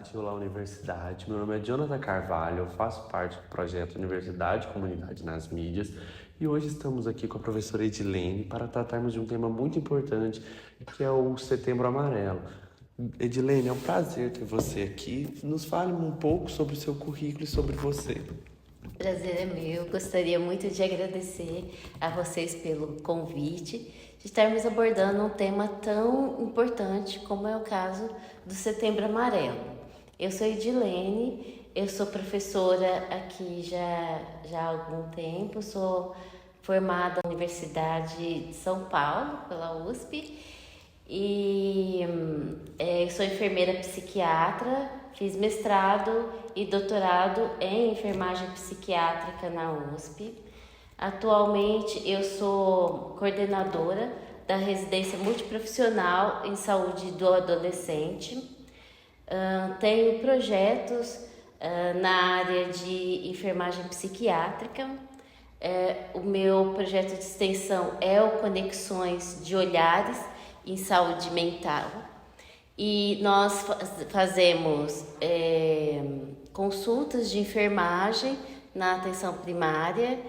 comunidade, olá universidade. Meu nome é Jonathan Carvalho, eu faço parte do projeto Universidade e Comunidade nas Mídias e hoje estamos aqui com a professora Edilene para tratarmos de um tema muito importante que é o Setembro Amarelo. Edilene, é um prazer ter você aqui. Nos fale um pouco sobre o seu currículo e sobre você. Prazer é meu. Gostaria muito de agradecer a vocês pelo convite de estarmos abordando um tema tão importante como é o caso do Setembro Amarelo. Eu sou Edilene, eu sou professora aqui já há algum tempo, sou formada na Universidade de São Paulo, pela USP, e eu sou enfermeira psiquiatra, fiz mestrado e doutorado em enfermagem psiquiátrica na USP. Atualmente eu sou coordenadora da residência multiprofissional em saúde do adolescente. Tenho projetos na área de enfermagem psiquiátrica. O meu projeto de extensão é o Conexões de Olhares em Saúde Mental. E nós fazemos consultas de enfermagem na atenção primária,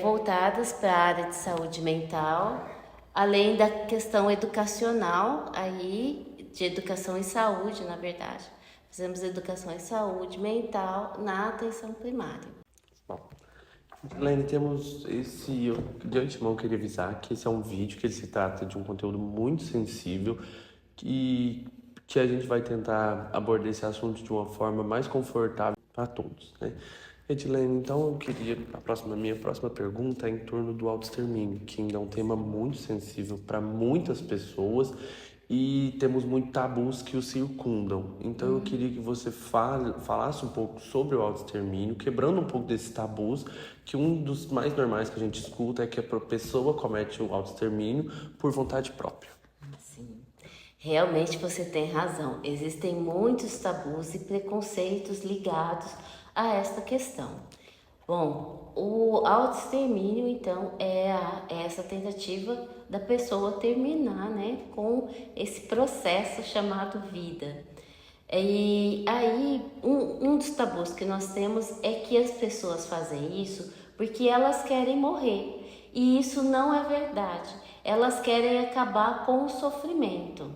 voltadas para a área de saúde mental, além da questão educacional, aí, de educação em saúde, na verdade. Fazemos educação em saúde mental na atenção primária. Bom, Edilene, temos esse... Eu, de antemão, queria avisar que esse é um vídeo, que ele se trata de um conteúdo muito sensível que a gente vai tentar abordar esse assunto de uma forma mais confortável para todos, né? Edilene, então eu queria, minha próxima pergunta é em torno do autoextermínio, que ainda é um tema muito sensível para muitas pessoas e temos muitos tabus que o circundam. Então eu queria que você falasse um pouco sobre o autoextermínio, quebrando um pouco desses tabus, que um dos mais normais que a gente escuta é que a pessoa comete o autoextermínio por vontade própria. Sim. Realmente você tem razão. Existem muitos tabus e preconceitos ligados a esta questão. Bom, o autoextermínio, então, é essa tentativa da pessoa terminar, né, com esse processo chamado vida. E aí, um dos tabus que nós temos é que as pessoas fazem isso porque elas querem morrer. E isso não é verdade. Elas querem acabar com o sofrimento.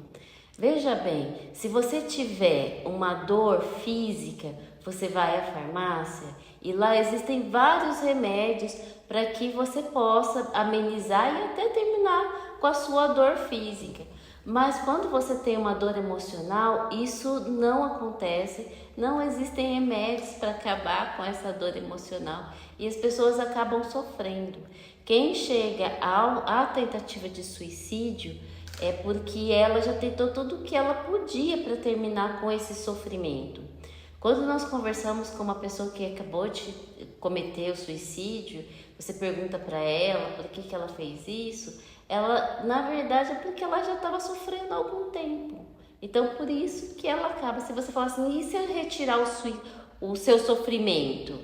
Veja bem, se você tiver uma dor física, você vai à farmácia e lá existem vários remédios para que você possa amenizar e até terminar com a sua dor física. Mas quando você tem uma dor emocional, isso não acontece, não existem remédios para acabar com essa dor emocional e as pessoas acabam sofrendo. Quem chega à tentativa de suicídio é porque ela já tentou tudo o que ela podia para terminar com esse sofrimento. Quando nós conversamos com uma pessoa que acabou de cometer o suicídio, você pergunta para ela por que ela fez isso, ela, na verdade, é porque ela já estava sofrendo há algum tempo. Então, por isso que ela acaba, se você falar assim, e se eu retirar o seu sofrimento?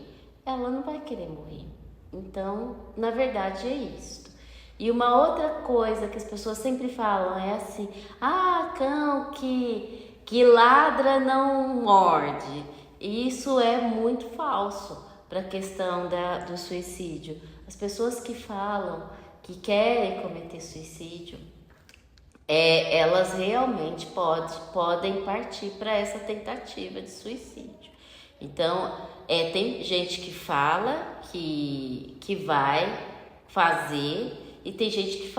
Ela não vai querer morrer. Então, na verdade, é isso. E uma outra coisa que as pessoas sempre falam é assim, cão que ladra não morde. E isso é muito falso para a questão do suicídio. As pessoas que falam que querem cometer suicídio, elas realmente podem partir para essa tentativa de suicídio. Então, tem gente que fala que vai fazer e tem gente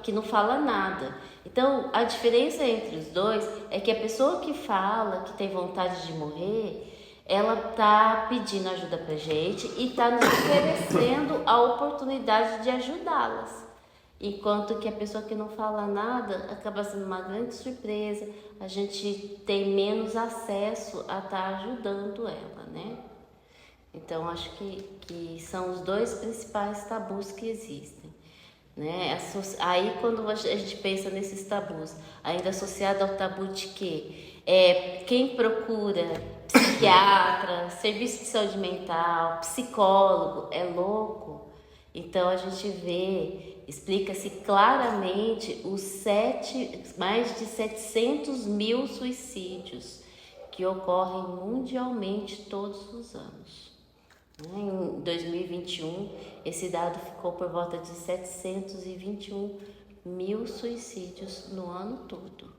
que não fala nada. Então, a diferença entre os dois é que a pessoa que fala que tem vontade de morrer, ela tá pedindo ajuda pra gente e tá nos oferecendo a oportunidade de ajudá-las. Enquanto que a pessoa que não fala nada acaba sendo uma grande surpresa, a gente tem menos acesso a estar ajudando ela, né? Então, acho que são os dois principais tabus que existem. Né? Aí quando a gente pensa nesses tabus, ainda associado ao tabu de que quem procura psiquiatra, serviço de saúde mental, psicólogo é louco. Então a gente explica-se claramente mais de 700 mil suicídios que ocorrem mundialmente todos os anos. Em 2021, esse dado ficou por volta de 721 mil suicídios no ano todo.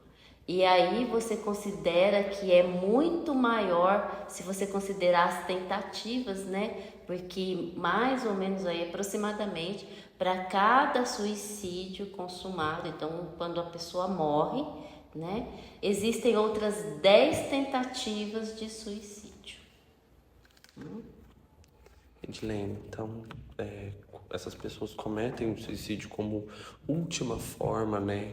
E aí você considera que é muito maior se você considerar as tentativas, né? Porque mais ou menos aí aproximadamente para cada suicídio consumado, então quando a pessoa morre, né? Existem outras 10 tentativas de suicídio. Edilene, então, essas pessoas cometem o suicídio como última forma, né?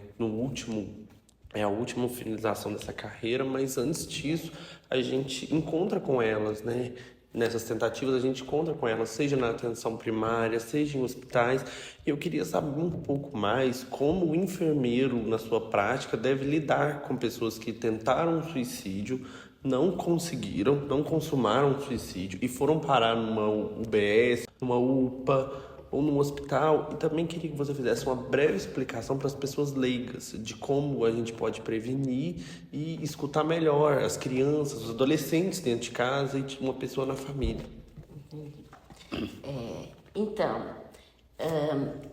É a última finalização dessa carreira, mas antes disso, a gente encontra com elas, né? Nessas tentativas, a gente encontra com elas, seja na atenção primária, seja em hospitais. E eu queria saber um pouco mais como o enfermeiro, na sua prática, deve lidar com pessoas que tentaram suicídio, não conseguiram, não consumaram suicídio e foram parar numa UBS, numa UPA ou num hospital. E também queria que você fizesse uma breve explicação para as pessoas leigas de como a gente pode prevenir e escutar melhor as crianças, os adolescentes dentro de casa e uma pessoa na família. Então,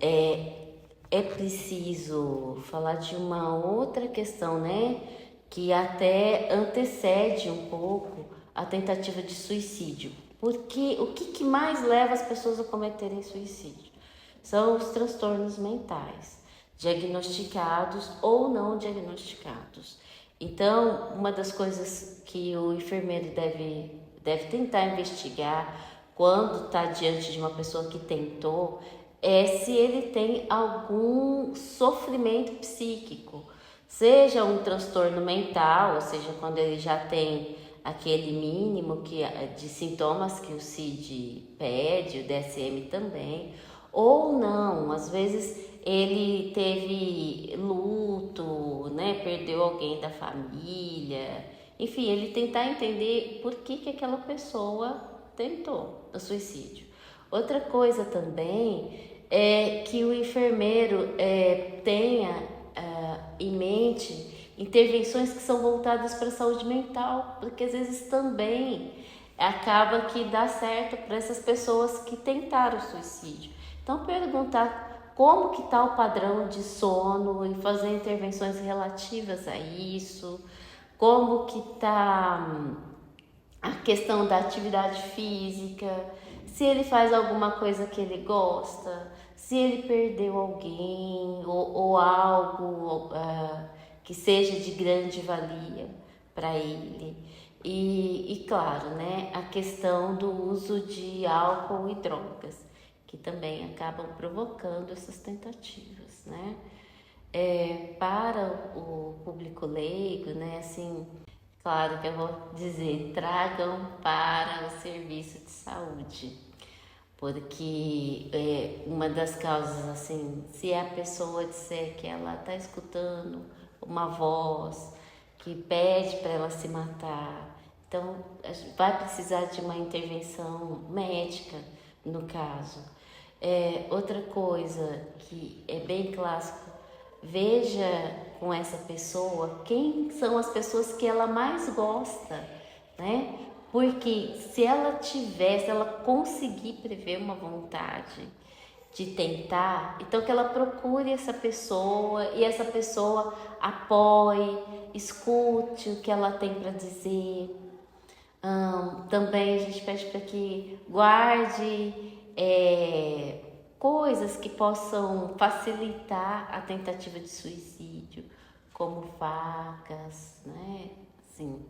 é preciso falar de uma outra questão, né? Que até antecede um pouco a tentativa de suicídio. Porque o que mais leva as pessoas a cometerem suicídio? São os transtornos mentais, diagnosticados ou não diagnosticados. Então, uma das coisas que o enfermeiro deve tentar investigar quando está diante de uma pessoa que tentou é se ele tem algum sofrimento psíquico, seja um transtorno mental, ou seja, quando ele já tem aquele mínimo de sintomas que o CID pede, o DSM também, ou não, às vezes ele teve luto, né, perdeu alguém da família, enfim, ele tentar entender por que aquela pessoa tentou o suicídio. Outra coisa também é que o enfermeiro tenha em mente intervenções que são voltadas para a saúde mental, porque às vezes também acaba que dá certo para essas pessoas que tentaram o suicídio. Então perguntar como que está o padrão de sono e fazer intervenções relativas a isso, como que está a questão da atividade física, se ele faz alguma coisa que ele gosta, se ele perdeu alguém ou algo que seja de grande valia para ele. E claro, né, a questão do uso de álcool e drogas, que também acabam provocando essas tentativas, né? Para o público leigo, né, assim, claro que eu vou dizer, tragam para o serviço de saúde, porque uma das causas, assim, se a pessoa disser que ela está escutando uma voz que pede para ela se matar, então vai precisar de uma intervenção médica no caso. Outra coisa que é bem clássico, veja com essa pessoa quem são as pessoas que ela mais gosta, né? Porque se ela conseguir prever uma vontade de tentar, então que ela procure essa pessoa e essa pessoa apoie, escute o que ela tem para dizer. Também a gente pede para que guarde coisas que possam facilitar a tentativa de suicídio, como facas, né? Assim,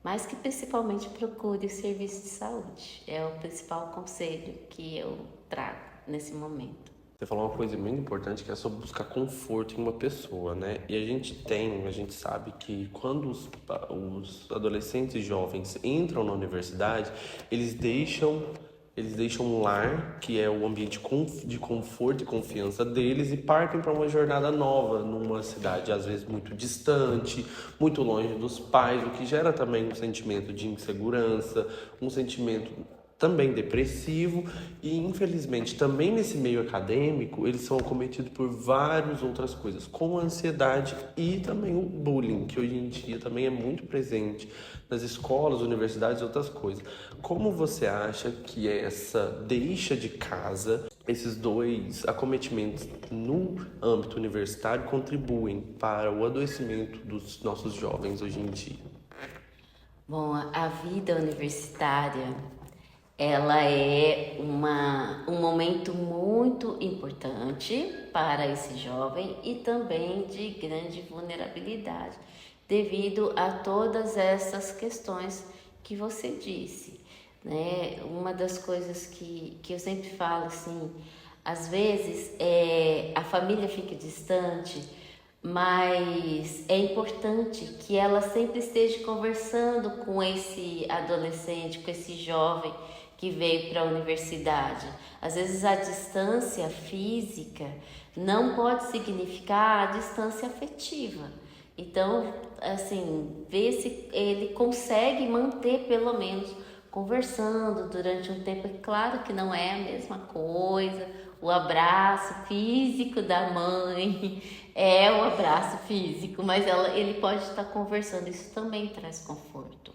mas que principalmente procure o serviço de saúde. É o principal conselho que eu trago nesse momento. Você falou uma coisa muito importante que é sobre buscar conforto em uma pessoa, né? E a gente sabe que quando os adolescentes e jovens entram na universidade, eles deixam um lar, que é o ambiente de conforto e confiança deles, e partem para uma jornada nova, numa cidade às vezes muito distante, muito longe dos pais, o que gera também um sentimento de insegurança, um sentimento também depressivo e, infelizmente, também nesse meio acadêmico, eles são acometidos por várias outras coisas, como a ansiedade e também o bullying, que hoje em dia também é muito presente nas escolas, universidades e outras coisas. Como você acha que essa deixa de casa, esses dois acometimentos no âmbito universitário contribuem para o adoecimento dos nossos jovens hoje em dia? Bom, a vida universitária, ela é um momento muito importante para esse jovem e também de grande vulnerabilidade, devido a todas essas questões que você disse, né? Uma das coisas que eu sempre falo, assim, às vezes a família fica distante, mas é importante que ela sempre esteja conversando com esse adolescente, com esse jovem que veio para a universidade. Às vezes a distância física não pode significar a distância afetiva. Então, assim, ver se ele consegue manter pelo menos conversando durante um tempo. É claro que não é a mesma coisa, o abraço físico da mãe é o abraço físico, mas ele pode estar conversando, isso também traz conforto.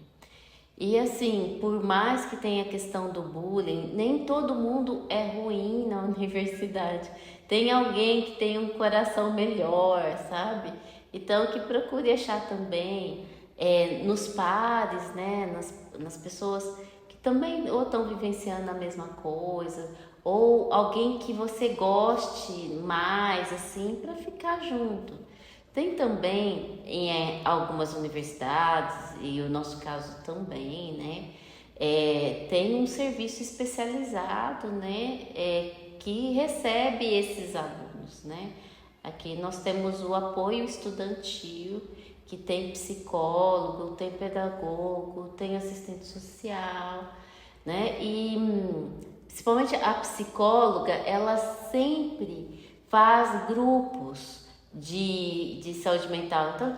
E assim, por mais que tenha a questão do bullying, nem todo mundo é ruim na universidade. Tem alguém que tem um coração melhor, sabe? Então, que procure achar também nos pares, né? Nas pessoas que também ou estão vivenciando a mesma coisa, ou alguém que você goste mais, assim, para ficar junto. Tem também em algumas universidades, e o nosso caso também, né? Tem um serviço especializado, né? Que recebe esses alunos, né? Aqui nós temos o apoio estudantil, que tem psicólogo, tem pedagogo, tem assistente social, né? E principalmente a psicóloga, ela sempre faz grupos de saúde mental. Então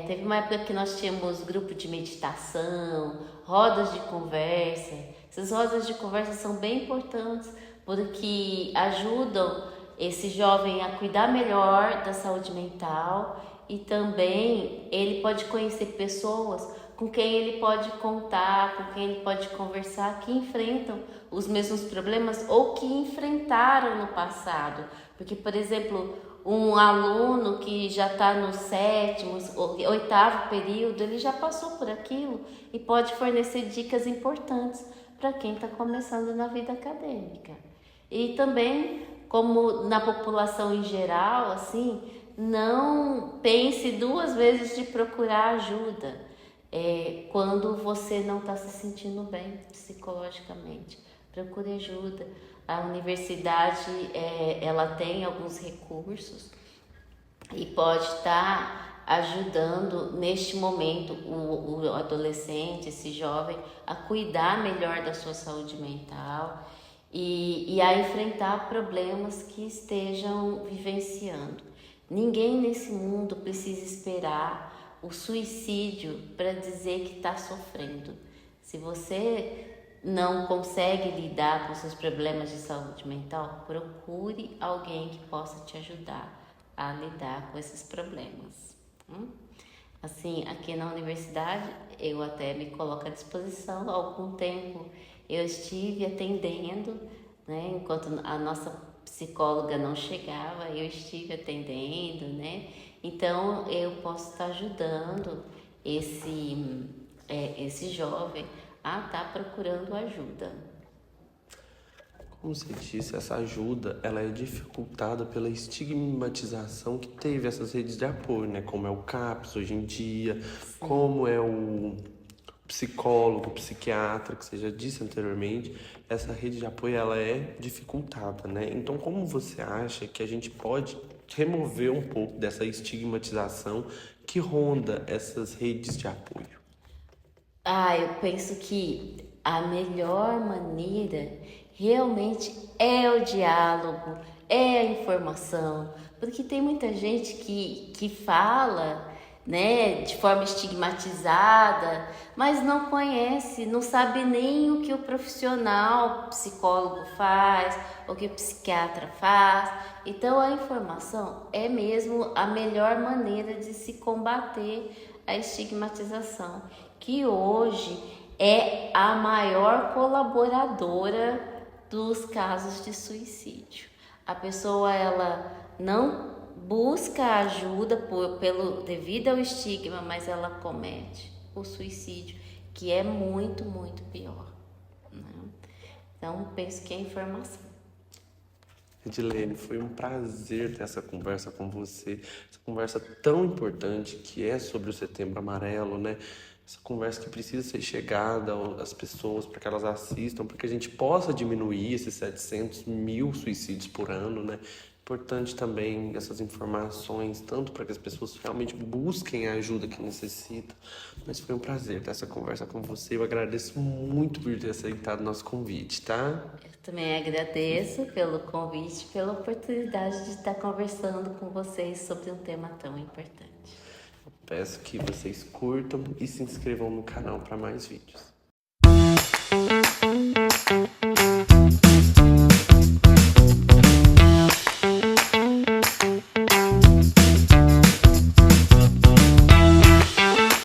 teve uma época que nós tínhamos grupo de meditação, rodas de conversa. Essas rodas de conversa são bem importantes porque ajudam esse jovem a cuidar melhor da saúde mental e também ele pode conhecer pessoas com quem ele pode contar, com quem ele pode conversar, que enfrentam os mesmos problemas ou que enfrentaram no passado. Porque, por exemplo, um aluno que já está no 7º, 8º período, ele já passou por aquilo e pode fornecer dicas importantes para quem está começando na vida acadêmica. E também, como na população em geral, assim, não pense 2 vezes de procurar ajuda quando você não está se sentindo bem psicologicamente. Procure ajuda. A universidade ela tem alguns recursos e pode estar ajudando neste momento o adolescente, esse jovem, a cuidar melhor da sua saúde mental e a enfrentar problemas que estejam vivenciando. Ninguém nesse mundo precisa esperar o suicídio para dizer que está sofrendo. Se você não consegue lidar com seus problemas de saúde mental, procure alguém que possa te ajudar a lidar com esses problemas. Assim, aqui na universidade, eu até me coloco à disposição. Há algum tempo eu estive atendendo, né? Enquanto a nossa psicóloga não chegava, eu estive atendendo, né? Então, eu posso estar ajudando esse jovem a estar procurando ajuda. Como você disse, essa ajuda ela é dificultada pela estigmatização que teve essas redes de apoio, né? Como é o CAPS hoje em dia, sim, como é o psicólogo, o psiquiatra, que você já disse anteriormente, essa rede de apoio ela é dificultada, né? Então, como você acha que a gente pode remover um pouco dessa estigmatização que ronda essas redes de apoio? Eu penso que a melhor maneira realmente é o diálogo, é a informação, porque tem muita gente que fala, né, de forma estigmatizada, mas não conhece, não sabe nem o que o profissional, psicólogo faz, o que o psiquiatra faz. Então a informação é mesmo a melhor maneira de se combater a estigmatização, que hoje é a maior colaboradora dos casos de suicídio. A pessoa ela não busca ajuda devido ao estigma, mas ela comete o suicídio, que é muito, muito pior, né? Então, penso que é informação. Edilene, foi um prazer ter essa conversa com você, essa conversa tão importante que é sobre o Setembro Amarelo, né? Essa conversa que precisa ser chegada às pessoas para que elas assistam, para que a gente possa diminuir esses 700 mil suicídios por ano, né? Importante também essas informações, tanto para que as pessoas realmente busquem a ajuda que necessitam. Mas foi um prazer ter essa conversa com você. Eu agradeço muito por ter aceitado o nosso convite, tá? Eu também agradeço pelo convite, pela oportunidade de estar conversando com vocês sobre um tema tão importante. Peço que vocês curtam e se inscrevam no canal para mais vídeos.